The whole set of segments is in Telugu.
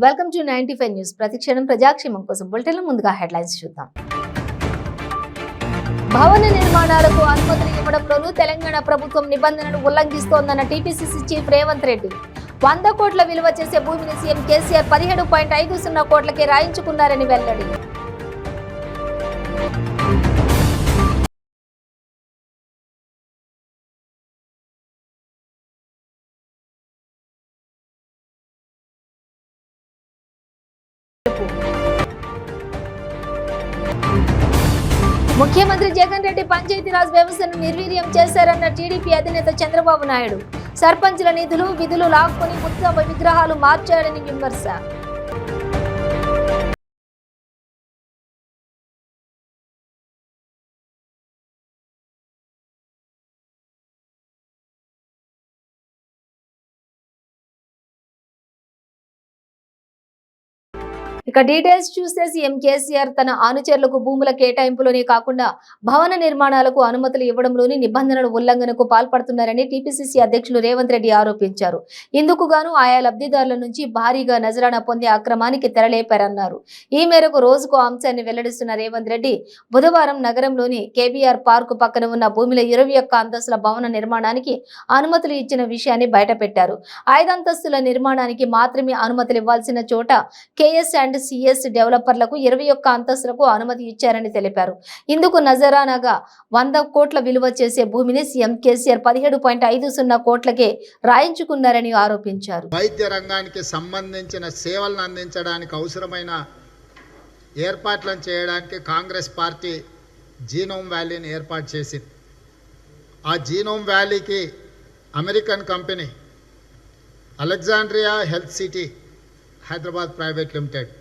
Welcome to 95 news. ప్రతిక్షణం ప్రజాక్షేమం కోసం బులెటిన్ల ముందుగా హెడ్లైన్స్ చూద్దాం. భవన నిర్మాణాలకు అనుమతులు ఇవ్వడంలోనూ తెలంగాణ ప్రభుత్వం నిబంధనలు ఉల్లంఘిస్తోందన్న టీపీసీసీ చీఫ్ రేవంత్ రెడ్డి. 100 కోట్ల విలువ చేసే భూమిని సీఎం కేసీఆర్ 17.50 కోట్లకే రాయించుకున్నారని వెల్లడి. ముఖ్యమంత్రి జగన్ రెడ్డి పంచాయతీరాజ్ వ్యవస్థను నిర్వీర్యం చేశారన్న టీడీపీ అధినేత చంద్రబాబు నాయుడు. సర్పంచుల నిధులు విధులు లాక్కొని ఉత్సవ విగ్రహాలు మార్చాడని విమర్శ. ఇక డీటెయిల్స్ చూస్తే సీఎం కేసీఆర్ తన అనుచరులకు భూముల కేటాయింపులోనే కాకుండా భవన నిర్మాణాలకు అనుమతులు ఇవ్వడంలోని నిబంధనల ఉల్లంఘనకు పాల్పడుతున్నారని టీపీసీసీ అధ్యక్షులు రేవంత్ రెడ్డి ఆరోపించారు. ఇందుకు గాను ఆయా లబ్ధిదారుల నుంచి భారీగా నజరానా పొందే అక్రమానికి తెరలేపారన్నారు. ఈ మేరకు రోజుకు అంశాన్ని వెల్లడిస్తున్న రేవంత్ రెడ్డి బుధవారం నగరంలోని కేబీఆర్ పార్కు పక్కన ఉన్న భూమిలో 21 అంతస్తుల భవన నిర్మాణానికి అనుమతులు ఇచ్చిన విషయాన్ని బయటపెట్టారు. 5 అంతస్తుల నిర్మాణానికి మాత్రమే అనుమతులు ఇవ్వాల్సిన చోట కేఎస్ అండ్ సిఎస్ డెవలపర్లకు 21 అంతస్తులకు అనుమతి ఇచ్చారని తెలిపారు. ఇందుకు నజరానాగా 100 కోట్ల విలువ చేసే భూమిని సీఎం కేసీఆర్ 17.50 కోట్లకే రాయించుకున్నారని ఆరోపించారు. వైద్య రంగానికి సంబంధించిన సేవలను అందించడానికి అవసరమైన ఏర్పాట్లను చేయడానికి కాంగ్రెస్ పార్టీ జీనోమ్ వ్యాలీని ఏర్పాటు చేసింది. ఆ జీనోమ్ వ్యాలీకి American company Alexandria health city Hyderabad private limited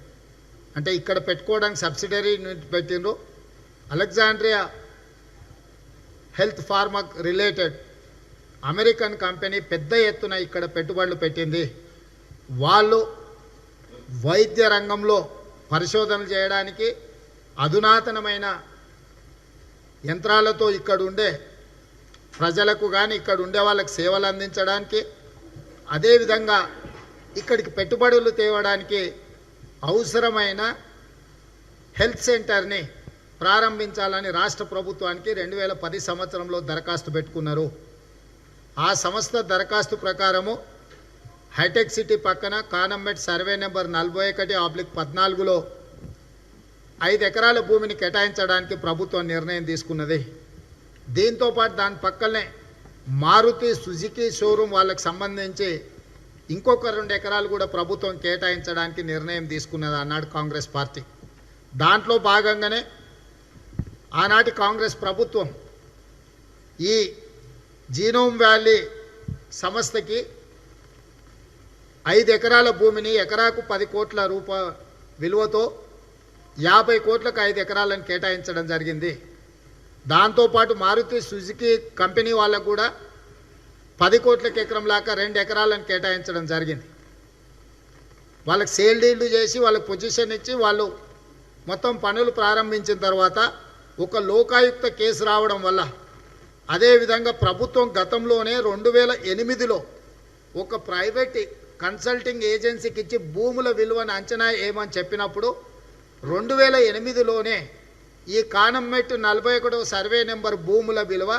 అంటే ఇక్కడ పెట్టుకోవడానికి సబ్సిడరీ పెట్టిండ్రు. Alexandria health pharma related American company పెద్ద ఎత్తున ఇక్కడ పెట్టుబడులు పెట్టింది. వాళ్ళు వైద్య రంగంలో పరిశోధనలు చేయడానికి అధునాతనమైన యంత్రాలతో ఇక్కడ ఉండే ప్రజలకు కానీ ఇక్కడ ఉండే వాళ్ళకి సేవలు అందించడానికి, అదేవిధంగా ఇక్కడికి పెట్టుబడులు తేవడానికి అవసరమైన హెల్త్ సెంటర్ని ప్రారంభించాలని రాష్ట్ర ప్రభుత్వానికి 2010 సంవత్సరంలో దరఖాస్తు పెట్టుకున్నారు. ఆ సంస్థ దరఖాస్తు ప్రకారము హైటెక్ సిటీ పక్కన కానంబెట్ సర్వే నెంబర్ 41/14లో 5 ఎకరాల భూమిని కేటాయించడానికి ప్రభుత్వం నిర్ణయం తీసుకున్నది. దీంతోపాటు దాని పక్కనే మారుతి సుజుకి షోరూమ్ వాళ్ళకి సంబంధించి ఇంకొక 2 ఎకరాలు కూడా ప్రభుత్వం కేటాయించడానికి నిర్ణయం తీసుకున్నది అన్నాడు కాంగ్రెస్ పార్టీ. దాంట్లో భాగంగానే ఆనాటి కాంగ్రెస్ ప్రభుత్వం ఈ జీనోమ్ వ్యాలీ సంస్థకి 5 ఎకరాల భూమిని ఎకరాకు 10 కోట్ల విలువతో 50 కోట్లకు 5 ఎకరాలను కేటాయించడం జరిగింది. దాంతోపాటు మారుతి సుజుకి కంపెనీ వాళ్ళకు కూడా 10 కోట్లకి ఎకరం లాగా 2 ఎకరాలను కేటాయించడం జరిగింది. వాళ్ళకి సేల్ డీల్లు చేసి వాళ్ళకి పొజిషన్ ఇచ్చి వాళ్ళు మొత్తం పనులు ప్రారంభించిన తర్వాత ఒక లోకాయుక్త కేసు రావడం వల్ల, అదేవిధంగా ప్రభుత్వం గతంలోనే 2008లో ఒక ప్రైవేట్ కన్సల్టింగ్ ఏజెన్సీకి ఇచ్చి భూముల విలువను అంచనా ఏమని చెప్పినప్పుడు 2008లోనే ఈ కానంమెట్ 41వ సర్వే నెంబర్ భూముల విలువ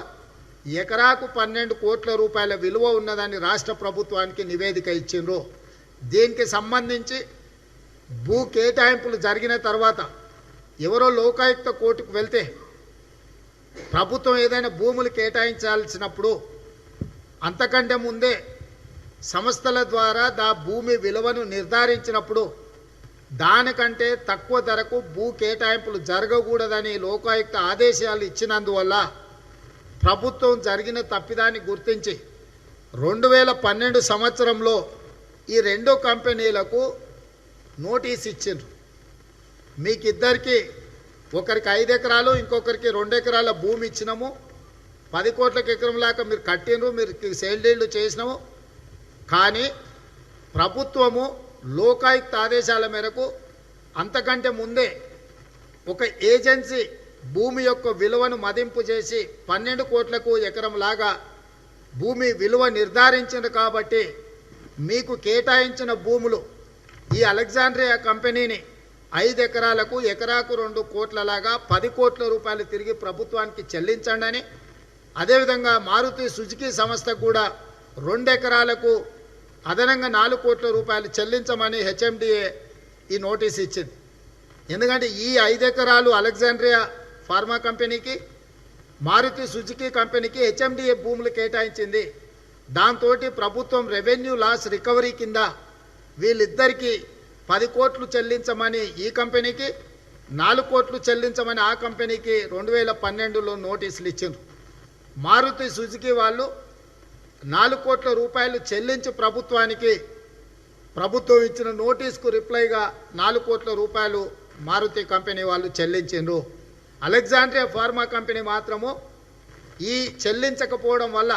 ఎకరాకు 12 కోట్ల రూపాయల విలువ ఉన్నదని రాష్ట్ర ప్రభుత్వానికి నివేదిక ఇచ్చిండ్రు. దీనికి సంబంధించి భూ కేటాయింపులు జరిగిన తర్వాత ఎవరో లోకాయుక్త కోర్టుకు వెళ్తే ప్రభుత్వం ఏదైనా భూములు కేటాయించాల్సినప్పుడు అంతకంటే ముందే సంస్థల ద్వారా భూమి విలువను నిర్ధారించినప్పుడు దానికంటే తక్కువ ధరకు భూ కేటాయింపులు జరగకూడదని లోకాయుక్త ఆదేశాలు ఇచ్చినందువల్ల ప్రభుత్వం జరిగిన తప్పిదాన్ని గుర్తించి 2012 సంవత్సరంలో ఈ 2 కంపెనీలకు నోటీస్ ఇచ్చిండ్రు. మీకిద్దరికి ఒకరికి 5 ఎకరాలు ఇంకొకరికి 2 ఎకరాల భూమి ఇచ్చినాము, 10 కోట్లకి ఎకరం లాగా మీరు కట్టినరు, మీరు సేల్ డీల్లు చేసినాము. కానీ ప్రభుత్వము లోకాయుక్త ఆదేశాల మేరకు అంతకంటే ముందే ఒక ఏజెన్సీ భూమి యొక్క విలువను మదింపు చేసి 12 కోట్లకు ఎకరం లాగా భూమి విలువ నిర్ధారించింది. కాబట్టి మీకు కేటాయించిన భూములు ఈ అలెగ్జాండ్రియా కంపెనీని 5 ఎకరాలకు ఎకరాకు 2 కోట్లలాగా 10 కోట్ల రూపాయలు తిరిగి ప్రభుత్వానికి చెల్లించండి అని, అదేవిధంగా మారుతి సుజుకి సంస్థకు కూడా 2 ఎకరాలకు అదనంగా 4 కోట్ల రూపాయలు చెల్లించమని హెచ్ఎండిఏ ఈ నోటీస్ ఇచ్చింది. ఎందుకంటే ఈ 5 ఎకరాలు అలెగ్జాండ్రియా ఫార్మా కంపెనీకి, మారుతి సుజుకి కంపెనీకి హెచ్ఎండిఏ భూములు కేటాయించింది. దాంతో ప్రభుత్వం రెవెన్యూ లాస్ రికవరీ కింద వీళ్ళిద్దరికీ 10 కోట్లు చెల్లించమని ఈ కంపెనీకి, 4 కోట్లు చెల్లించమని ఆ కంపెనీకి 2012లో నోటీసులు ఇచ్చిండ్రు. మారుతి సుజుకి వాళ్ళు 4 కోట్ల రూపాయలు చెల్లించి ప్రభుత్వం ఇచ్చిన నోటీస్కు రిప్లైగా 4 కోట్ల రూపాయలు మారుతి కంపెనీ వాళ్ళు చెల్లించిండ్రు. అలెగ్జాండ్రియా ఫార్మా కంపెనీ మాత్రము ఈ చెల్లించకపోవడం వల్ల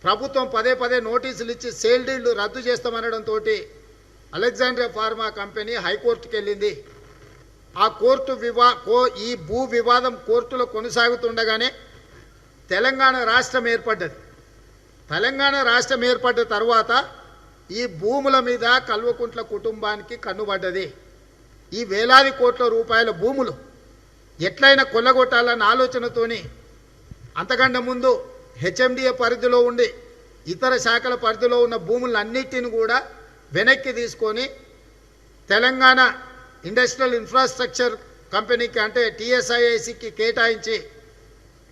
ప్రభుత్వం పదే నోటీసులు ఇచ్చి సేల్ డీళ్లు రద్దు చేస్తామనడంతో అలెగ్జాండ్రియా ఫార్మా కంపెనీ హైకోర్టుకు వెళ్ళింది. ఆ ఈ భూ వివాదం కోర్టులో కొనసాగుతుండగానే తెలంగాణ రాష్ట్రం ఏర్పడ్డది. తెలంగాణ రాష్ట్రం ఏర్పడ్డ తర్వాత ఈ భూముల మీద కల్వకుంట్ల కుటుంబానికి కన్నుబడ్డది. ఈ వేలాది కోట్ల రూపాయల భూములు ఎట్లయినా కొల్లగొట్టాలన్న ఆలోచనతోని అంతకంటే ముందు హెచ్ఎండిఏ పరిధిలో ఉండి ఇతర శాఖల పరిధిలో ఉన్న భూములన్నిటిని కూడా వెనక్కి తీసుకొని తెలంగాణ ఇండస్ట్రియల్ ఇన్ఫ్రాస్ట్రక్చర్ కంపెనీకి అంటే టీఎస్ఐఐసికి కేటాయించి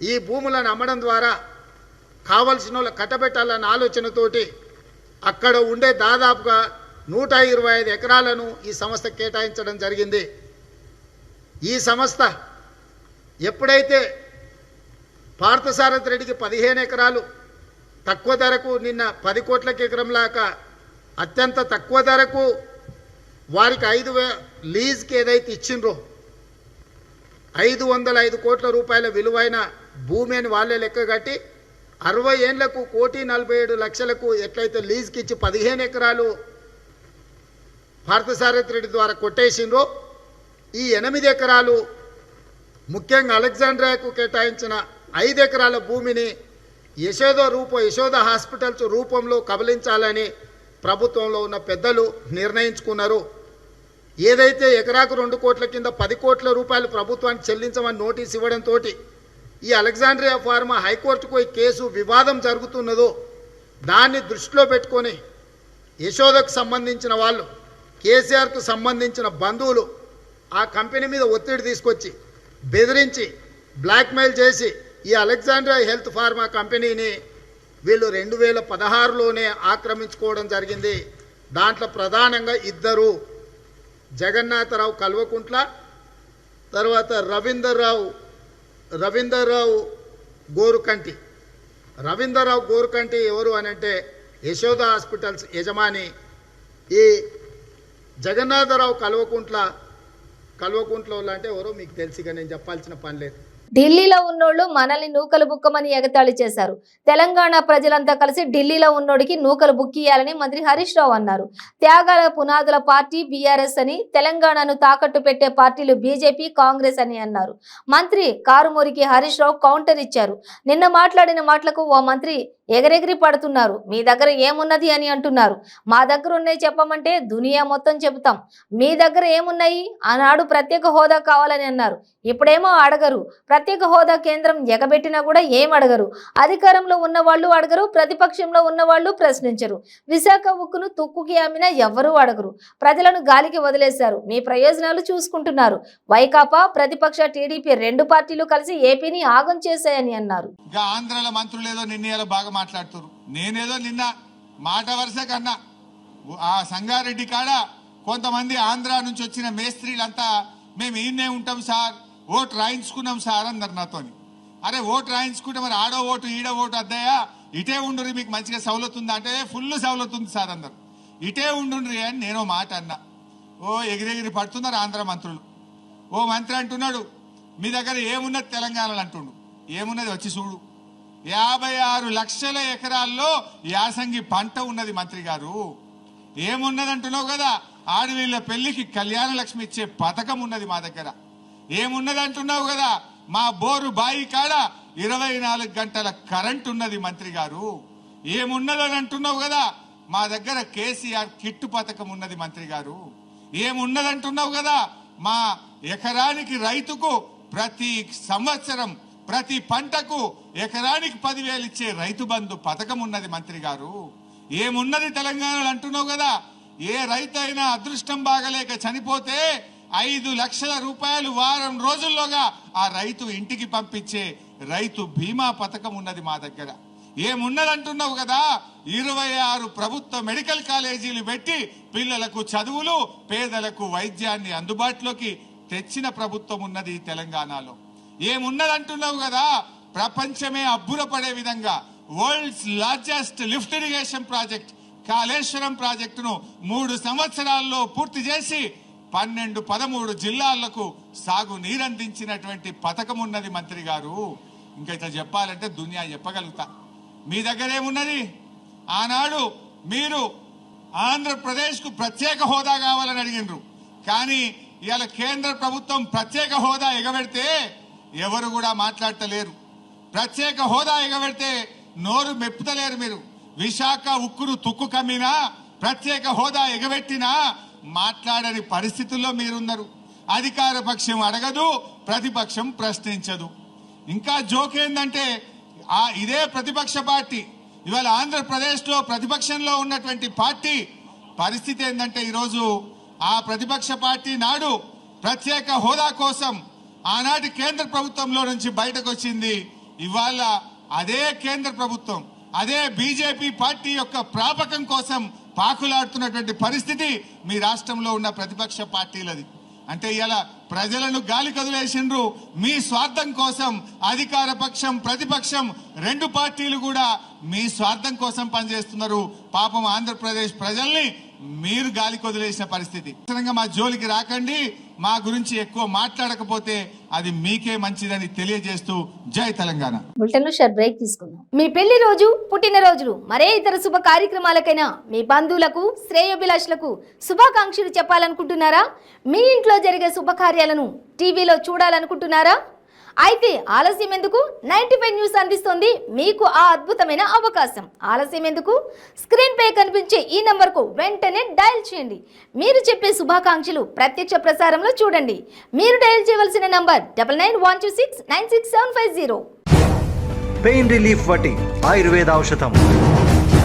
ఈ భూములను అమ్మడం ద్వారా కావలసిన వాళ్ళు కట్టబెట్టాలన్న ఆలోచనతోటి అక్కడ ఉండే దాదాపుగా 125 ఎకరాలను ఈ సంస్థ కేటాయించడం జరిగింది. ఈ సంస్థ ఎప్పుడైతే పార్థసారథి రెడ్డికి 15 ఎకరాలు తక్కువ ధరకు నిన్న 10 కోట్లకి ఎకరం లాగా అత్యంత తక్కువ ధరకు వారికి 5,000 లీజ్కి ఏదైతే ఇచ్చిండ్రో 505 కోట్ల రూపాయల విలువైన భూమి అని వాళ్ళే లెక్క కట్టి 60 ఏళ్లకు 1,47,00,000కు ఎట్లయితే లీజ్కి ఇచ్చి 15 ఎకరాలు పార్థసారథి రెడ్డి ద్వారా కొట్టేసిండ్రో ఈ 8 ఎకరాలు ముఖ్యంగా అలెగ్జాండ్రియాకు కేటాయించిన 5 ఎకరాల భూమిని యశోద హాస్పిటల్స్ రూపంలో కబలించాలని ప్రభుత్వంలో ఉన్న పెద్దలు నిర్ణయించుకున్నారు. ఏదైతే ఎకరాకు 2 కోట్ల కింద 10 కోట్ల రూపాయలు ప్రభుత్వానికి చెల్లించమని నోటీస్ ఇవ్వడంతో ఈ అలెగ్జాండ్రియా ఫార్మా హైకోర్టుకు ఈ కేసు వివాదం జరుగుతున్నదో దాన్ని దృష్టిలో పెట్టుకొని యశోదకు సంబంధించిన వాళ్ళు, కేసీఆర్కు సంబంధించిన బంధువులు ఆ కంపెనీ మీద ఒత్తిడి తీసుకొచ్చి బెదిరించి బ్లాక్మెయిల్ చేసి ఈ అలెగ్జాండ్రియా హెల్త్ ఫార్మా కంపెనీని వీళ్ళు 2016లోనే ఆక్రమించుకోవడం జరిగింది. దాంట్లో ప్రధానంగా 2 జగన్నాథరావు కల్వకుంట్ల, తర్వాత రవీందర్రావు గోరుకంటి. రవీందర్రావు గోరుకంటి ఎవరు అనంటే యశోద హాస్పిటల్స్ యజమాని. ఈ జగన్నాథరావు కల్వకుంట్ల అంటే ఎవరో మీకు తెలిసిగా నేను చెప్పాల్సిన పని లేదు. ఢిల్లీలో ఉన్నోళ్లు మనల్ని నూకలు బుక్కమని ఎగతాళి చేశారు. తెలంగాణ ప్రజలంతా కలిసి ఢిల్లీలో ఉన్నోడికి నూకలు బుక్కియాలని మంత్రి హరీష్ రావు అన్నారు. త్యాగాల పునాదుల పార్టీ బీఆర్ఎస్ అని, తెలంగాణను తాకట్టు పెట్టే పార్టీలు బీజేపీ, కాంగ్రెస్ అని అన్నారు. మంత్రి కారుమూరికి హరీష్ రావు కౌంటర్ ఇచ్చారు. నిన్న మాట్లాడిన మాటలకు ఓ మంత్రి ఎగరెగిరి పడుతున్నారు. మీ దగ్గర ఏమున్నది అని అంటున్నారు. మా దగ్గర ఉన్నాయి చెప్పమంటే దునియా మొత్తం చెబుతాం. మీ దగ్గర ఏమున్నాయి? ఆనాడు ప్రత్యేక హోదా కావాలని అన్నారు. ఇప్పుడేమో అడగరు. ప్రత్యేక హోదా కేంద్రం ఎగబెట్టినా కూడా ఏం అడగరు. అధికారంలో ఉన్న వాళ్ళు అడగరు, ప్రతిపక్షంలో ఉన్న వాళ్ళు ప్రశ్నించరు. విశాఖ ఉక్కును తుక్కుకి అమ్మినా ఎవ్వరూ అడగరు. ప్రజలను గాలికి వదిలేశారు. మీ ప్రయోజనాలు చూసుకుంటున్నారు. వైకాపా, ప్రతిపక్ష టీడీపీ 2 పార్టీలు కలిసి ఏపీని ఆగం చేశాయని అన్నారు. ఆంధ్రాల మంత్రులు ఏదో నిన్న బాగా మాట్లాడుతున్నారు. నేనేదో నిన్న మాట వరుస కన్నా ఆ సంగారెడ్డి కాడ కొంతమంది ఆంధ్ర నుంచి వచ్చిన మేస్త్రీలంతా మేము ఈయనే ఉంటాం సార్, ఓటు రాయించుకున్నాం సార్ అన్నారు నాతోని. అరే ఓటు రాయించుకుంటే మరి ఆడో ఓటు ఈడ ఓటు అద్దయ్యా, ఇటే ఉండుర్రి మీకు మంచిగా సౌలత్ ఉందా అంటే ఫుల్ సౌలత్ ఉంది సార్ అందరు, ఇటే ఉండుండ్రి అని నేను మాట అన్నా. ఓ ఎగిరెగిరి పడుతున్నారు ఆంధ్ర మంత్రులు. ఓ మంత్రి అంటున్నాడు మీ దగ్గర ఏమున్నది తెలంగాణలో అంటుండు. ఏమున్నది వచ్చి చూడు, 56 లక్షల ఎకరాల్లో యాసంగి పంట ఉన్నది మంత్రి గారు. ఏమున్నది అంటున్నావు కదా, ఆడవీళ్ళ పెళ్లికి కళ్యాణ లక్ష్మి ఇచ్చే పథకం ఉన్నది మా దగ్గర. ఏమున్నది అంటున్నావు కదా, మా బోరు బాయి కాడ 24 గంటల కరెంట్ ఉన్నది మంత్రి గారు. ఏమున్నదని అంటున్నావు కదా, మా దగ్గర కేసీఆర్ కిట్టు పథకం ఉన్నది మంత్రి గారు. ఏమున్నదంటున్నావు కదా, మా ఎకరానికి రైతుకు ప్రతి సంవత్సరం ప్రతి పంటకు ఎకరానికి 10,000 ఇచ్చే రైతు బంధు పథకం ఉన్నది మంత్రి గారు. ఏమున్నది తెలంగాణలో అంటున్నావు కదా, ఏ రైతు అయినా అదృష్టం బాగలేక చనిపోతే 5 లక్షల రూపాయలు వారం రోజుల్లోగా ఆ రైతు ఇంటికి పంపించే రైతు బీమా పథకం ఉన్నది మా దగ్గర. ఏమున్నదంటున్నావు కదా, 26 ప్రభుత్వ మెడికల్ కాలేజీలు పెట్టి పిల్లలకు చదువులు, పేదలకు వైద్యాన్ని అందుబాటులోకి తెచ్చిన ప్రభుత్వం ఉన్నది తెలంగాణలో. ఏమున్నదంటున్నావు కదా, ప్రపంచమే అబ్బురపడే విధంగా world's largest lift irrigation project Kaleshwaram ప్రాజెక్టును 3 సంవత్సరాల్లో పూర్తి చేసి 12-13 జిల్లాలకు సాగు నీరందించినటువంటి పథకం ఉన్నది మంత్రి గారు. ఇంకా ఇట్లా చెప్పాలంటే దునియా చెప్పగలుగుతా. మీ దగ్గర ఏమున్నది? ఆనాడు మీరు ఆంధ్రప్రదేశ్కు ప్రత్యేక హోదా కావాలని అడిగినరు, కానీ ఇవాళ కేంద్ర ప్రభుత్వం ప్రత్యేక హోదా ఎగబెడితే ఎవరు కూడా మాట్లాడతలేరు. ప్రత్యేక హోదా ఎగబెడితే నోరు మెప్పుతలేరు మీరు. విశాఖ ఉక్కును తుక్కు కమ్మినా, ప్రత్యేక హోదా ఎగబెట్టినా మాట్లాడని పరిస్థితుల్లో మీరున్నారు. అధికార పక్షం అడగదు, ప్రతిపక్షం ప్రశ్నించదు. ఇంకా జోకేందంటే ఇదే ప్రతిపక్ష పార్టీ ఇవాళ ఆంధ్రప్రదేశ్లో ప్రతిపక్షంలో ఉన్నటువంటి పార్టీ పరిస్థితి ఏంటంటే, ఈరోజు ఆ ప్రతిపక్ష పార్టీ నాడు ప్రత్యేక హోదా కోసం ఆనాటి కేంద్ర ప్రభుత్వంలో నుంచి బయటకు వచ్చింది. ఇవాళ అదే కేంద్ర ప్రభుత్వం, అదే బీజేపీ పార్టీ యొక్క ప్రాపకం కోసం పాకులాడుతున్నటువంటి పరిస్థితి మీ రాష్ట్రంలో ఉన్న ప్రతిపక్ష పార్టీలది. అంటే ఇలా ప్రజలను గాలి కదిలేసిండ్రు మీ స్వార్థం కోసం. అధికార పక్షం, ప్రతిపక్షం 2 పార్టీలు కూడా మీ స్వార్థం కోసం పనిచేస్తున్నారు. పాపం ఆంధ్రప్రదేశ్ ప్రజల్ని మీరు గాలి కొదిలేసిన పరిస్థితి. మా జోలికి రాకండి, మా గురించి ఎక్కువ మాట్లాడకపోతే అది మీకే మంచిదని తెలియజేస్తూ జై తెలంగాణ. బులెటిన్ లో షార్ట్ బ్రేక్ తీసుకుందాం. మీ పెళ్లి రోజు, పుట్టినరోజులు, మరే ఇతర శుభ కార్యక్రమాలకైనా మీ బంధువులకు, శ్రేయోభిలాషులకు శుభాకాంక్షలు చెప్పాలనుకుంటున్నారా? మీ ఇంట్లో జరిగే శుభకార్యాలను టీవీలో చూడాలనుకుంటున్నారా? అయితే ఆలస్యం ఎందుకు? 95 న్యూస్ అందిస్తోంది మీకు ఆ అద్భుతమైన అవకాశం. ఆలస్యం ఎందుకు? స్క్రీన్ పై కనిపించే ఈ నంబర్కు వెంటనే డయల్ చేయండి. మీరు చెప్పే శుభాకాంక్షలు ప్రత్యక్ష ప్రసారంలో చూడండి. మీరు డయల్ చేయవలసిన నంబర్ 9912696750. పెయిన్ రిలీఫ్ వటి ఆయుర్వేద ఔషధం.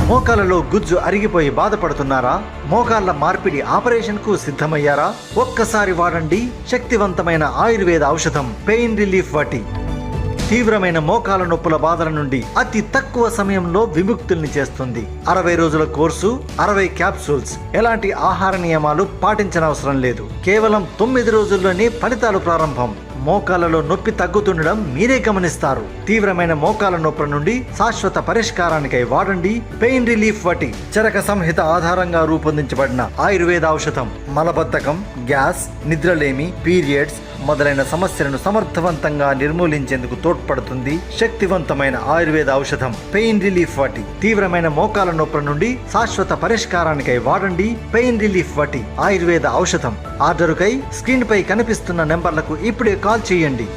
మోకాలలో గుజ్జు అరిగిపోయి బాధపడుతున్నారా? మోకాళ్ల మార్పిడి ఆపరేషన్ కు సిద్ధమయ్యారా? ఒక్కసారి వాడండి శక్తివంతమైన ఆయుర్వేద ఔషధం పెయిన్ రిలీఫ్ వటి. తీవ్రమైన మోకాల నొప్పుల బాధల నుండి అతి తక్కువ సమయంలో విముక్తుల్ని చేస్తుంది. 60 రోజుల కోర్సు, 60 క్యాప్సూల్స్. ఎలాంటి ఆహార నియమాలు పాటించనవసరం లేదు. కేవలం 9 రోజుల్లోనే ఫలితాలు ప్రారంభం. మోకాలలో నొప్పి తగ్గుతుండడం మీరే గమనిస్తారు. తీవ్రమైన మోకాల నొప్పుల నుండి శాశ్వత పరిష్కారానికై వాడండి పెయిన్ రిలీఫ్ వటి. చరక సంహిత ఆధారంగా రూపొందించబడిన ఆయుర్వేద ఔషధం మలబద్ధకం, గ్యాస్, నిద్రలేమి, పీరియడ్స్ మొదలైన సమస్యలను సమర్థవంతంగా నిర్మూలించేందుకు తోడ్పడుతుంది. శక్తివంతమైన ఆయుర్వేద ఔషధం పెయిన్ రిలీఫ్ వటి. తీవ్రమైన మోకాల నొప్పుల నుండి శాశ్వత పరిష్కారానికై వాడండి పెయిన్ రిలీఫ్ వటి ఆయుర్వేద ఔషధం. ఆర్డరుకై స్క్రీన్ పై కనిపిస్తున్న నెంబర్లకు ఇప్పుడే కాల్ చేయండి.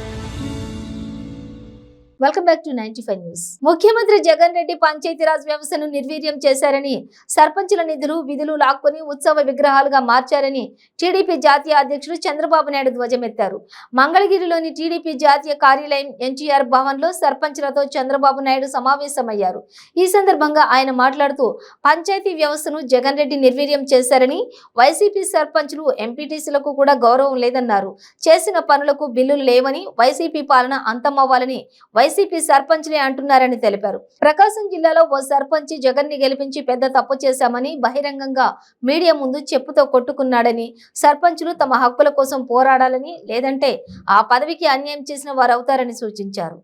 Welcome back to 95 news. ముఖ్యమంత్రి జగన్ రెడ్డి పంచాయతీరాజ్ వ్యవస్థను నిర్వీర్యం చేశారని, సర్పంచుల నిధులు, విధులు లాక్కొని ఉత్సవ విగ్రహాలుగా మార్చారని టీడీపీ జాతీయ అధ్యక్షుడు చంద్రబాబు నాయుడు ధ్వజమెత్తారు. మంగళగిరిలోని టీడీపీ జాతీయ కార్యాలయం ఎన్టీఆర్ భవన్ లో సర్పంచులతో చంద్రబాబు నాయుడు సమావేశమయ్యారు. ఈ సందర్భంగా ఆయన మాట్లాడుతూ పంచాయతీ వ్యవస్థను జగన్ రెడ్డి నిర్వీర్యం చేశారని, వైసీపీ సర్పంచులు, ఎంపీటీసీలకు కూడా గౌరవం లేదన్నారు. చేసిన పనులకు బిల్లులు లేవని, వైసీపీ పాలన అంతమవ్వాలని వైసీపీ సర్పంచ్లే అంటున్నారని తెలిపారు. ప్రకాశం జిల్లాలో ఓ సర్పంచ్ జగన్ ని గెలిపించి పెద్ద తప్పు చేశామని బహిరంగంగా మీడియా ముందు చెప్పుతో కొట్టుకున్నాడని, సర్పంచులు తమ హక్కుల కోసం పోరాడాలని, లేదంటే ఆ పదవికి అన్యాయం చేసిన వారు అవుతారని సూచించారు.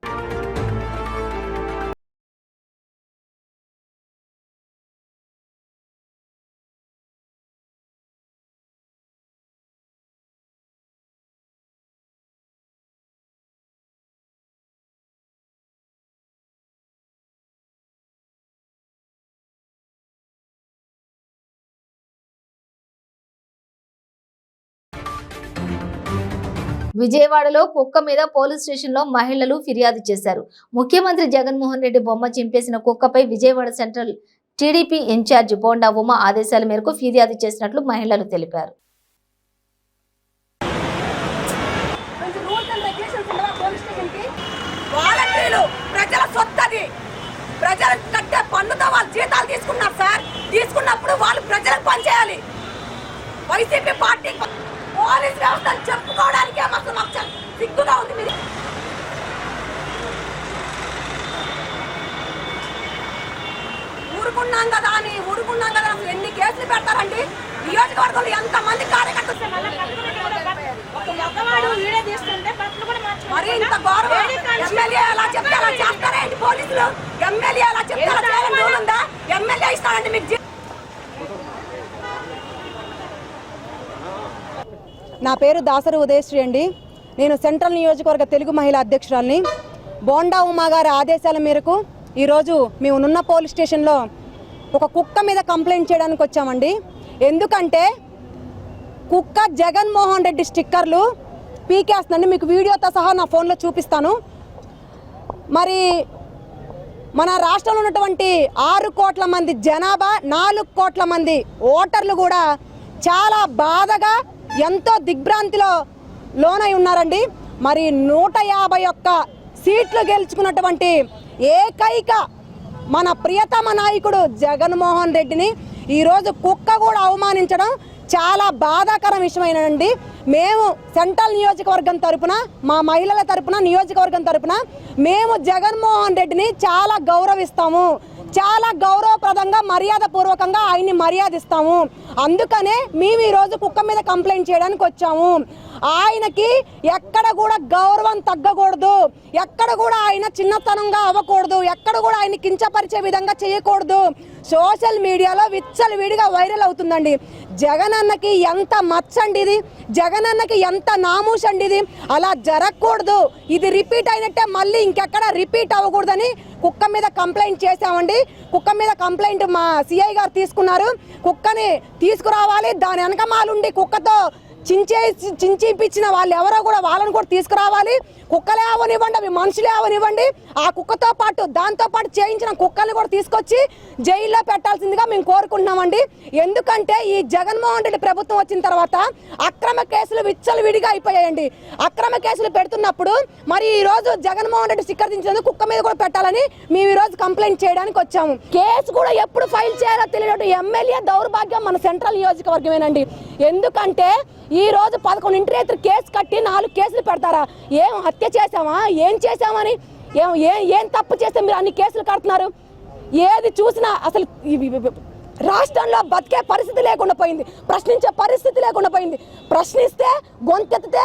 విజయవాడలో కుక్క మీద పోలీస్ స్టేషన్ లో మహిళలు ఫిర్యాదు చేశారు. ముఖ్యమంత్రి జగన్మోహన్ రెడ్డి బొమ్మ చింపేసిన కుక్కపై Vijayawada central TDP incharge Bonda Uma ఆదేశాల మేరకు ఫిర్యాదు చేసినట్లు మహిళలు తెలిపారు. ప్రజలు కట్టే పన్నుతో వాళ్ళు జీతాలు తీసుకున్నారు సార్. తీసుకున్నప్పుడు వాళ్ళు ప్రజలకు పనిచేయాలి. వైసీపీ పార్టీ పోలీస్ వ్యవస్థను చెప్పుకోవడానికి మాకు సిగ్గుగా ఉంది. మీరు ఊరుకున్నాం కదా అసలు ఎన్ని కేసులు పెడతారండి? నియోజకవర్గంలో ఎంతమంది కార్యకర్తలు మరి ఇంత గౌరవం ఎమ్మెల్యే ఎలా చెప్తే అలా చేస్తారేంటి? పోలీసులు ఎమ్మెల్యే ఎలా చెప్తే అలా చేయాలని రూల్ ఉందా? ఎమ్మెల్యే ఇస్తారండి మీకు. నా పేరు దాసరి ఉదయశ్రీ అండి. నేను సెంట్రల్ నియోజకవర్గ తెలుగు మహిళా అధ్యక్షురాలిని. బోండా ఉమా గారి ఆదేశాల మేరకు ఈరోజు మేము నున్న పోలీస్ స్టేషన్లో ఒక కుక్క మీద కంప్లైంట్ చేయడానికి వచ్చామండి. ఎందుకంటే కుక్క జగన్మోహన్ రెడ్డి స్టిక్కర్లు పీకేస్తుందండి. మీకు వీడియోతో సహా నా ఫోన్లో చూపిస్తాను. మరి మన రాష్ట్రంలో ఉన్నటువంటి 6 కోట్ల మంది జనాభా, 4 కోట్ల మంది ఓటర్లు కూడా చాలా బాధగా ఎంతో దిగ్భ్రాంతిలో లోనై ఉన్నారండి. మరి 151 సీట్లు గెలుచుకున్నటువంటి ఏకైక మన ప్రియతమ నాయకుడు జగన్మోహన్ రెడ్డిని ఈరోజు కుక్క కూడా అవమానించడం చాలా బాధాకరం విషయమేనండి. మేము సెంట్రల్ నియోజకవర్గం తరపున, మా మహిళల తరపున, నియోజకవర్గం తరపున మేము జగన్మోహన్ రెడ్డిని చాలా గౌరవిస్తాము. చాలా గౌరవప్రదంగా మర్యాద పూర్వకంగా ఆయన్ని మర్యాదిస్తాము. అందుకనే మేము ఈరోజు కుక్క మీద కంప్లైంట్ చేయడానికి వచ్చాము. ఆయనకి ఎక్కడ కూడా గౌరవం తగ్గకూడదు, ఎక్కడ కూడా ఆయన చిన్నతనంగా అవ్వకూడదు, ఎక్కడ కూడా ఆయన కించపరిచే విధంగా చేయకూడదు. సోషల్ మీడియాలో విచ్చలవిడిగా వైరల్ అవుతుందండి. జగనన్నకి ఎంత మచ్చండి ఇది, జగనన్నకి ఎంత నామూషండి ఇది. అలా జరగకూడదు. ఇది రిపీట్ అయినట్టే మళ్ళీ ఇంకెక్కడ రిపీట్ అవ్వకూడదని కుక్క మీద కంప్లైంట్ చేశామండి. కుక్క మీద కంప్లైంట్ మా సిఐ గారు తీసుకున్నారు. కుక్కని తీసుకురావాలి, దాని వెనకమాలుండి కుక్కతో చించిపించిన వాళ్ళు ఎవరో కూడా వాళ్ళని కూడా తీసుకురావాలి. కుక్కలే అవనివ్వండి, అవి మనుషులే అవనివ్వండి, ఆ కుక్కతో పాటు దాంతో పాటు చేయించిన కుక్కల్ని కూడా తీసుకొచ్చి జైల్లో పెట్టాల్సిందిగా మేము కోరుకుంటున్నామండి. ఎందుకంటే ఈ జగన్మోహన్ రెడ్డి ప్రభుత్వం వచ్చిన తర్వాత అక్రమ కేసులు విచ్చలవిడిగా అయిపోయాయండి. అక్రమ కేసులు పెడుతున్నప్పుడు మరి ఈ రోజు జగన్మోహన్ రెడ్డి స్టిక్కర్ దించినందుకు కుక్క మీద కూడా పెట్టాలని మేము ఈ రోజు కంప్లైంట్ చేయడానికి వచ్చాము. కేసు కూడా ఎప్పుడు ఫైల్ చేయాలో తెలియదు. ఎమ్మెల్యే దౌర్భాగ్యం మన సెంట్రల్ నియోజకవర్గమేనండి. ఎందుకంటే ఈ రోజు 11 రేత్రి కేసు కట్టి 4 కేసులు పెడతారా? ఏం హత్య చేశామా, ఏం చేశామని, ఏం తప్పు చేస్తే మీరు అన్ని కేసులు కడుతున్నారు? ఏది చూసినా అసలు రాష్ట్రంలో బతికే పరిస్థితి లేకుండా పోయింది, ప్రశ్నించే పరిస్థితి లేకుండా పోయింది. ప్రశ్నిస్తే గొంతెత్తితే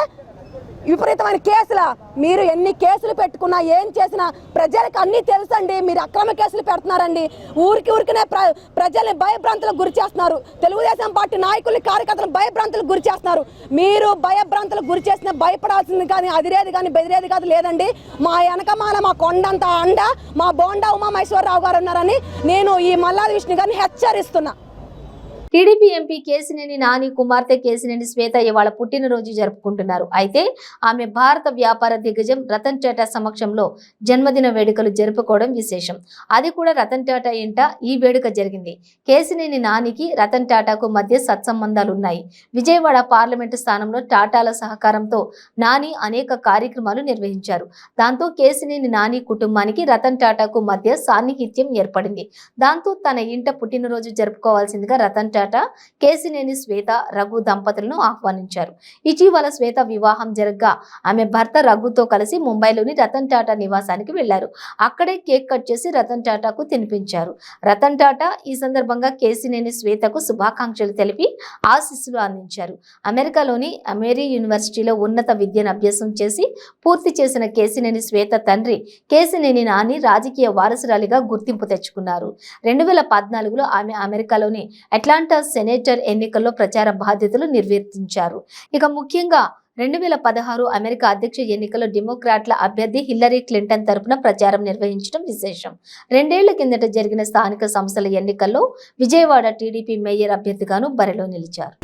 విపరీతమైన కేసుల. మీరు ఎన్ని కేసులు పెట్టుకున్నా ఏం చేసినా ప్రజలకు అన్నీ తెలుసండి. మీరు అక్రమ కేసులు పెడుతున్నారండి. ఊరికినే ప్రజల్ని భయభ్రాంతులకు గురి చేస్తున్నారు. తెలుగుదేశం పార్టీ నాయకుల్ని, కార్యకర్తలు భయభ్రాంతులకు గురి చేస్తున్నారు. మీరు భయభ్రాంతులకు గురి చేసిన భయపడాల్సింది కానీ అదిరేది కానీ బెదిరేది కాదు లేదండి. మా వెనకమాల మా కొండంత అండ మా బోండా ఉమామహేశ్వరరావు గారు ఉన్నారని నేను ఈ మల్లాది విష్ణు గారిని హెచ్చరిస్తున్నా. టీడీపీ ఎంపీ కేశినేని నాని కుమార్తె కేశినేని శ్వేత ఇవాళ పుట్టినరోజు జరుపుకుంటున్నారు. అయితే ఆమె భారత వ్యాపార దిగ్గజం రతన్ టాటా సమక్షంలో జన్మదిన వేడుకలు జరుపుకోవడం విశేషం. అది కూడా రతన్ టాటా ఇంట ఈ వేడుక జరిగింది. కేశినేని నానికి రతన్ టాటాకు మధ్య సత్సంబంధాలు ఉన్నాయి. విజయవాడ పార్లమెంటు స్థానంలో టాటాల సహకారంతో నాని అనేక కార్యక్రమాలు నిర్వహించారు. దాంతో కేశినేని నాని కుటుంబానికి రతన్ టాటాకు మధ్య సాన్నిహిత్యం ఏర్పడింది. దాంతో తన ఇంట పుట్టినరోజు జరుపుకోవాల్సిందిగా రతన్ టాటా కేశినేని శ్వేత రఘు దంపతులను ఆహ్వానించారు. ఇటీవల శ్వేత వివాహం జరగ్గా ఆమె భర్త రఘుతో కలిసి ముంబైలోని రతన్ టాటా నివాసానికి వెళ్లారు. అక్కడే కేక్ కట్ చేసి రతన్ టాటాకు తినిపించారు. రతన్ టాటా ఈ సందర్భంగా కేశినేని శ్వేతకు శుభాకాంక్షలు తెలిపి ఆశీస్సులు అందించారు. అమెరికాలోని అమెరీ యూనివర్సిటీలో ఉన్నత విద్యను అభ్యాసం చేసి పూర్తి చేసిన కేశినేని శ్వేత తండ్రి కేశినేని నాని రాజకీయ వారసురాలిగా గుర్తింపు తెచ్చుకున్నారు. 2014లో ఆమె అమెరికాలోని అట్లాంటా సెనేటర్ ఎన్నికల్లో ప్రచార బాధ్యతలు నిర్వర్తించారు. ఇక ముఖ్యంగా 2016 అమెరికా అధ్యక్ష ఎన్నికల్లో డెమోక్రాట్ల అభ్యర్థి హిల్లరీ క్లింటన్ తరపున ప్రచారం నిర్వహించడం విశేషం. 2 ఏళ్ల కిందట జరిగిన స్థానిక సంస్థల ఎన్నికల్లో విజయవాడ టీడీపీ మేయర్ అభ్యర్థిగాను బరిలో నిలిచారు.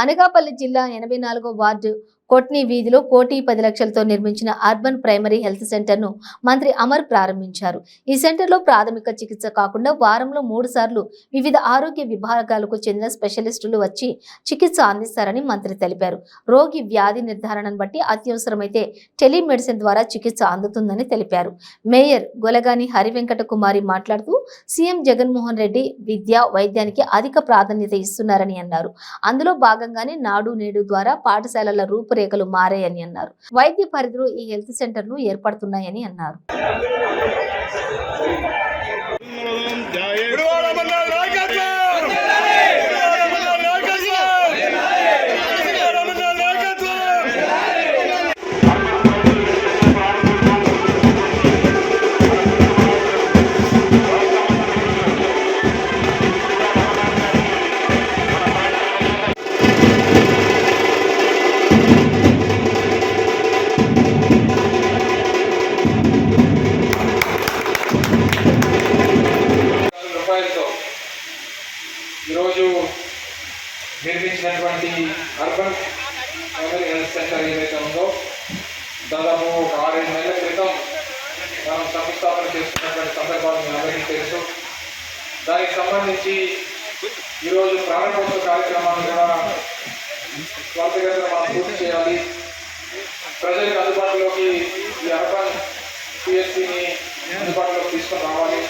అనకాపల్లి జిల్లా 84వ వార్డు కొట్ని వీధిలో 1,10 లక్షలతో నిర్మించిన అర్బన్ ప్రైమరీ హెల్త్ సెంటర్ ను మంత్రి అమర్ ప్రారంభించారు. ఈ సెంటర్లో ప్రాథమిక చికిత్స కాకుండా వారంలో 3 సార్లు వివిధ ఆరోగ్య విభాగాలకు చెందిన స్పెషలిస్టులు వచ్చి చికిత్స అందిస్తారని మంత్రి తెలిపారు. రోగి వ్యాధి నిర్ధారణను బట్టి అత్యవసరమైతే టెలిమెడిసిన్ ద్వారా చికిత్స అందుతుందని తెలిపారు. మేయర్ గొలగాని హరివెంకట కుమారి మాట్లాడుతూ సీఎం జగన్మోహన్ రెడ్డి విద్య వైద్యానికి అధిక ప్రాధాన్యత ఇస్తున్నారని అన్నారు. అందులో భాగంగానే నాడు నేడు ద్వారా పాఠశాలల రూపురేఖలు మారాయని అన్నారు. వైద్య పరిధిలో ఈ హెల్త్ సెంటర్లు ఏర్పడుతున్నాయని అన్నారు. ఈరోజు నిర్మించినటువంటి అర్బన్ ప్రైమరీ హెల్త్ సెంటర్ ఏదైతే ఉందో దాదాపు ఒక 6-7 నెలల క్రితం మనం శంకుస్థాపన చేసుకున్నటువంటి సందర్భాలు మీ అందరికీ తెలుసు. దానికి సంబంధించి ఈరోజు ప్రారంభోత్సవ కార్యక్రమాన్ని కూడా త్వరితగతిన మనం పూర్తి చేయాలి. ప్రజలకు అందుబాటులోకి ఈ అర్బన్ పిఎస్సిని అందుబాటులోకి తీసుకొని రావాలి.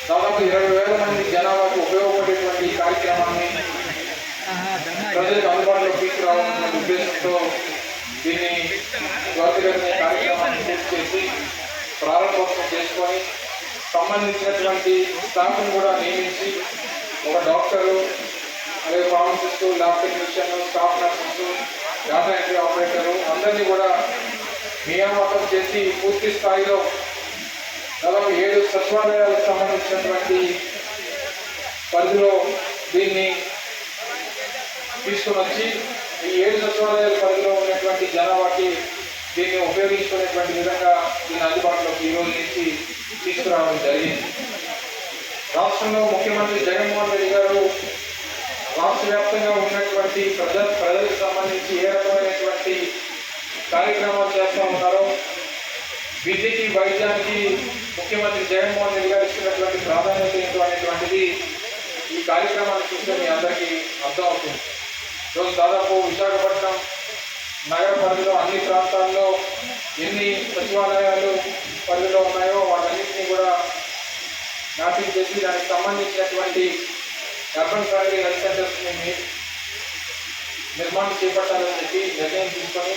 దాదాపు 20,000 మంది జనాభాకు ఉపయోగపడేటువంటి ఈ కార్యక్రమాన్ని ప్రజలకు అందుబాటులో తీసుకురావాలన్న ఉద్దేశంతో దీన్ని త్వరితగతిన కార్యక్రమాన్ని పూర్తి చేసి ప్రారంభోత్సవం చేసుకొని సంబంధించినటువంటి స్టాఫ్ను కూడా నియమించి ఒక డాక్టరు, అలాగే pharmacist, lab technician, staff nurses, data entry operator అందరినీ కూడా నియామకం చేసి పూర్తి స్థాయిలో దాదాపు 7 సచివాలయాలకు సంబంధించినటువంటి పరిధిలో దీన్ని తీసుకుని వచ్చి ఈ 7 సచివాలయాల పరిధిలో ఉన్నటువంటి జనాభాకి దీన్ని ఉపయోగించుకునేటువంటి విధంగా దీన్ని అందుబాటులోకి ఈ రోజు నుంచి తీసుకురావడం జరిగింది. రాష్ట్రంలో ముఖ్యమంత్రి జగన్మోహన్ రెడ్డి గారు రాష్ట్ర వ్యాప్తంగా ఉన్నటువంటి ప్రజలకు సంబంధించి ఏ రకమైనటువంటి కార్యక్రమాలు చేస్తూ ఉన్నారో, విద్యకి వైద్యానికి ముఖ్యమంత్రి జగన్మోహన్ రెడ్డి గారు ఇచ్చినటువంటి ప్రాధాన్యత ఏంటో అనేటువంటిది ఈ కార్యక్రమాన్ని చూస్తే మీ అందరికీ అర్థమవుతుంది. ఈరోజు దాదాపు విశాఖపట్నం నగర పరిధిలో అన్ని ప్రాంతాల్లో ఎన్ని సచివాలయాలు పరిధిలో ఉన్నాయో వాటన్నింటినీ కూడా మ్యాపింగ్ చేసి దానికి సంబంధించినటువంటి అర్బన్ ప్రైమరీ హెల్త్ సెంటర్స్ని నిర్మాణం చేపట్టాలని చెప్పి నిర్ణయం తీసుకొని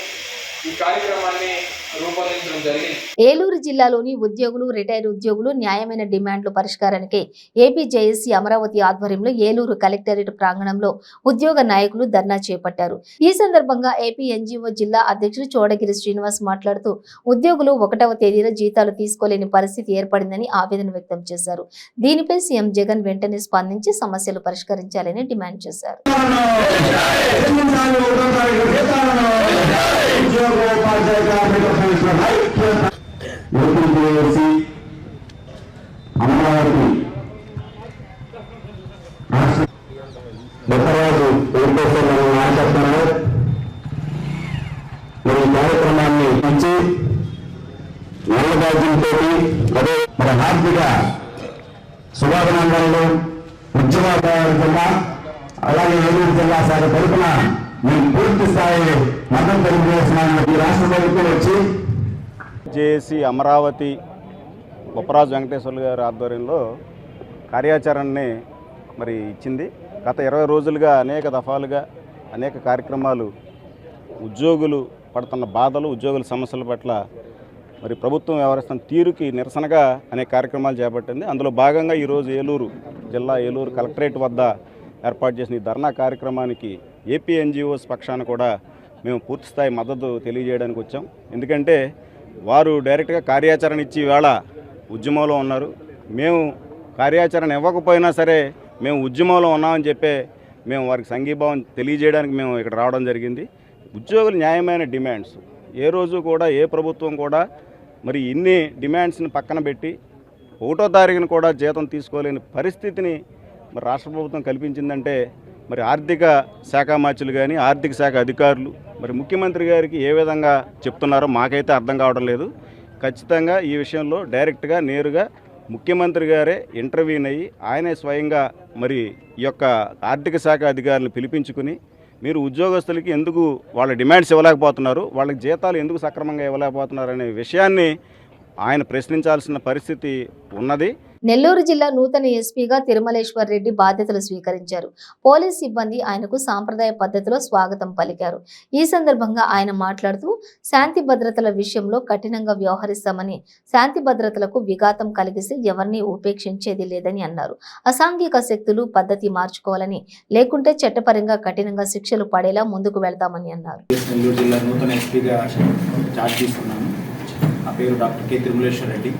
ఈ కార్యక్రమాన్ని రూపొందించడం జరిగింది. ఏలూరు జిల్లాలోని ఉద్యోగులు, రిటైర్డ్ ఉద్యోగులు న్యాయమైన డిమాండ్లు పరిష్కారానికి ఏపీ జేఏసీ అమరావతి ఆధ్వర్యంలో ఏలూరు కలెక్టరేట్ ప్రాంగణంలో ఉద్యోగ నాయకులు ధర్నా చేపట్టారు. ఈ సందర్భంగా ఏపీ ఎన్జీఓ జిల్లా అధ్యక్షుడు చోడగిరి శ్రీనివాస్ మాట్లాడుతూ ఉద్యోగులు 1వ తేదీన జీతాలు తీసుకోలేని పరిస్థితి ఏర్పడిందని ఆవేదన వ్యక్తం చేశారు. దీనిపై సీఎం జగన్ వెంటనే స్పందించి సమస్యలు పరిష్కరించాలని డిమాండ్ చేశారు. అమరావతి బొక్కరాజు వెంకటేశ్వర నాయకత్వంలో ఈ కార్యక్రమాన్ని ఇచ్చి నల్ల బ్యాడ్జింగ్తో అదే మన ఆర్థిక శుభాభినందనలు ఉద్యమదారు జిల్లా అలాగే ఏలూరు జిల్లా శాఖ తరఫున మేము పూర్తి స్థాయి మద్దతు తెలియజేస్తున్నాము. ఈ రాష్ట్ర ప్రభుత్వం వచ్చి జేఏసీ అమరావతి బొప్పరాజు వెంకటేశ్వర్లు గారి ఆధ్వర్యంలో కార్యాచరణని మరి ఇచ్చింది. గత 20 రోజులుగా అనేక దఫాలుగా అనేక కార్యక్రమాలు ఉద్యోగులు పడుతున్న బాధలు, ఉద్యోగుల సమస్యల పట్ల మరి ప్రభుత్వం వ్యవహరిస్తున్న తీరుకి నిరసనగా అనేక కార్యక్రమాలు చేపట్టింది. అందులో భాగంగా ఈరోజు ఏలూరు జిల్లా ఏలూరు కలెక్టరేట్ వద్ద ఏర్పాటు చేసిన ఈ ధర్నా కార్యక్రమానికి ఏపీ ఎన్జీఓస్ పక్షాన కూడా మేము పూర్తిస్థాయి మద్దతు తెలియజేయడానికి వచ్చాం. ఎందుకంటే వారు డైరెక్ట్గా కార్యాచరణ ఇచ్చి ఇవాళ ఉద్యమంలో ఉన్నారు. మేము కార్యాచరణ ఇవ్వకపోయినా సరే మేము ఉద్యమంలో ఉన్నామని చెప్పే మేము వారికి సంఘీభావం తెలియజేయడానికి మేము ఇక్కడ రావడం జరిగింది. ఉద్యోగులు న్యాయమైన డిమాండ్స్ ఏ రోజు కూడా ఏ ప్రభుత్వం కూడా మరి ఇన్ని డిమాండ్స్ని పక్కన పెట్టి 1వ తారీఖున కూడా జీతం తీసుకోలేని పరిస్థితిని మరి రాష్ట్ర ప్రభుత్వం కల్పించిందంటే మరి ఆర్థిక శాఖ మంత్రులు కానీ ఆర్థిక శాఖ అధికారులు మరి ముఖ్యమంత్రి గారికి ఏ విధంగా చెప్తున్నారో మాకైతే అర్థం కావడం లేదు. ఖచ్చితంగా ఈ విషయంలో డైరెక్ట్గా నేరుగా ముఖ్యమంత్రి గారే ఇంటర్వ్యూన్ అయ్యి ఆయనే స్వయంగా మరి ఈ యొక్క ఆర్థిక శాఖ అధికారులను పిలిపించుకుని మీరు ఉద్యోగస్తులకి ఎందుకు వాళ్ళ డిమాండ్స్ ఇవ్వలేకపోతున్నారు, వాళ్ళకి జీతాలు ఎందుకు సక్రమంగా ఇవ్వలేకపోతున్నారు అనే విషయాన్ని ఆయన ప్రశ్నించాల్సిన పరిస్థితి ఉన్నది. నెల్లూరు జిల్లా నూతన ఎస్పీగా తిరుమలేశ్వర్ రెడ్డి బాధ్యతలు స్వీకరించారు. పోలీస్ సిబ్బంది ఆయనకు సాంప్రదాయ పద్ధతిలో స్వాగతం పలికారు. ఈ సందర్భంగా ఆయన మాట్లాడుతూ శాంతి భద్రతల విషయంలో కఠినంగా వ్యవహరిస్తామని, శాంతి భద్రతలకు విఘాతం కలిగిస్తే ఎవరిని ఉపేక్షించేది లేదని అన్నారు. అసాంఘిక శక్తులు పద్ధతి మార్చుకోవాలని, లేకుంటే చట్టపరంగా కఠినంగా శిక్షలు పడేలా ముందుకు వెళ్తామని అన్నారు. నెల్లూరు జిల్లా నూతన ఎస్పీగా చార్జ్ తీసుకున్నాను. నా పేరు డాక్టర్ కె తిరుమలేశ్వర్ రెడ్డి.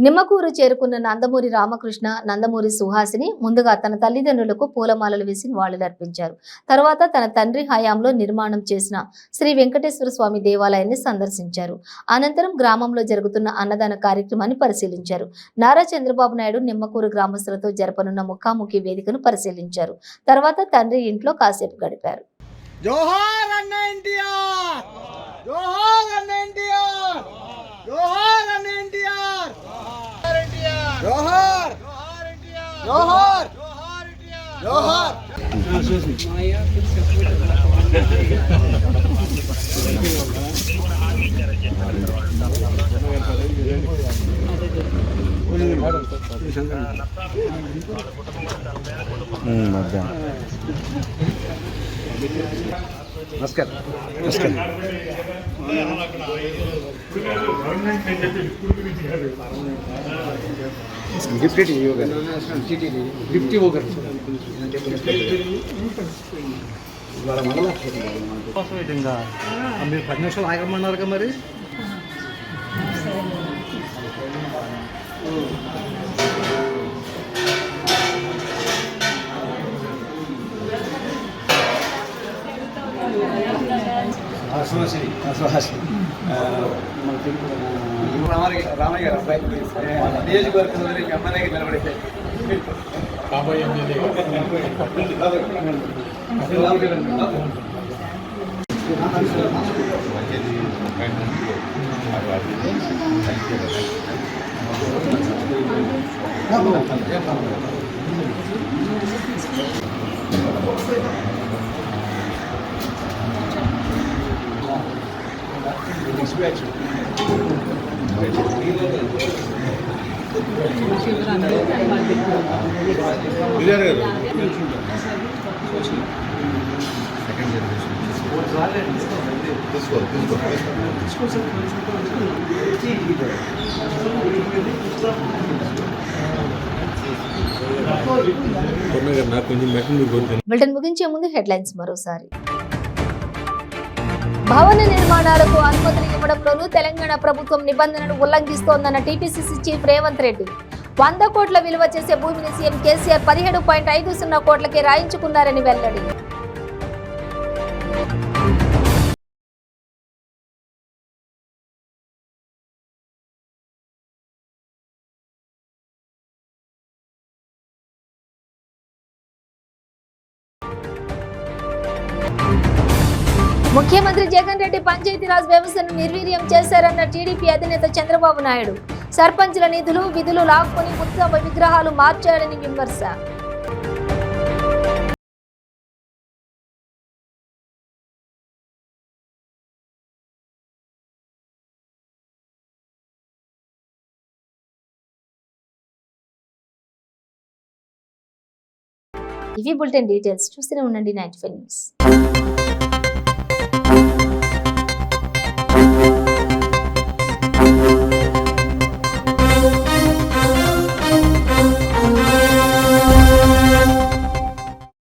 నిమ్మకూరు చేరుకున్న నందమూరి రామకృష్ణ, నందమూరి సుహాసిని ముందుగా తన తల్లిదండ్రులకు పూలమాలలు వేసి నివాళులర్పించారు. తర్వాత తన తండ్రి హయాంలో నిర్మాణం చేసిన శ్రీ వెంకటేశ్వర స్వామి దేవాలయాన్ని సందర్శించారు. అనంతరం గ్రామంలో జరుగుతున్న అన్నదాన కార్యక్రమాన్ని పరిశీలించారు. నారా చంద్రబాబు నాయుడు నిమ్మకూరు గ్రామస్తులతో జరపనున్న ముఖాముఖి వేదికను పరిశీలించారు. తర్వాత తండ్రి ఇంట్లో కాసేపు గడిపారు. జోహార్ అన్న ఎన్టీఆర్, జోహార్ అన్న ఎన్టీఆర్, జోహార్ అన్న ఎన్టీఆర్, జోహార్ జోహార్ జోహార్. నమస్కారం. గిఫ్ట్ మీరు 10 నిమిషాలు ఆగమన్నారు కదా మరి. రామయ్య గారు అబ్బాయి నియోజకవర్గంలో ఎమ్మెల్యేగా నిలబడేది. బులెటిన్ ముగించే ముందు హెడ్లైన్స్ మరోసారి. భవన నిర్మాణాలకు అనుమతులు ఇవ్వడంలోనూ తెలంగాణ ప్రభుత్వం నిబంధనలు ఉల్లంఘిస్తోందన్న టీపీసీసీ చీఫ్ రేవంత్ రెడ్డి. 100 కోట్ల విలువ చేసే భూమిని సీఎం కేసీఆర్ 17.50 కోట్లకే రాయించుకున్నారని వెల్లడి. ముఖ్యమంత్రి జగన్ రెడ్డి పంచాయతీరాజ్ వ్యవస్థను నిర్వీర్యం చేశారన్న టీడీపీ అధినేత చంద్రబాబు నాయుడు. సర్పంచుల నిధులు విధులు లాక్కొని ఉత్సవ విగ్రహాలు మార్చాడని విమర్శ. ఇవి బులెటిన్ డీటెయిల్స్. చూస్తూనే ఉండండి 95 న్యూస్.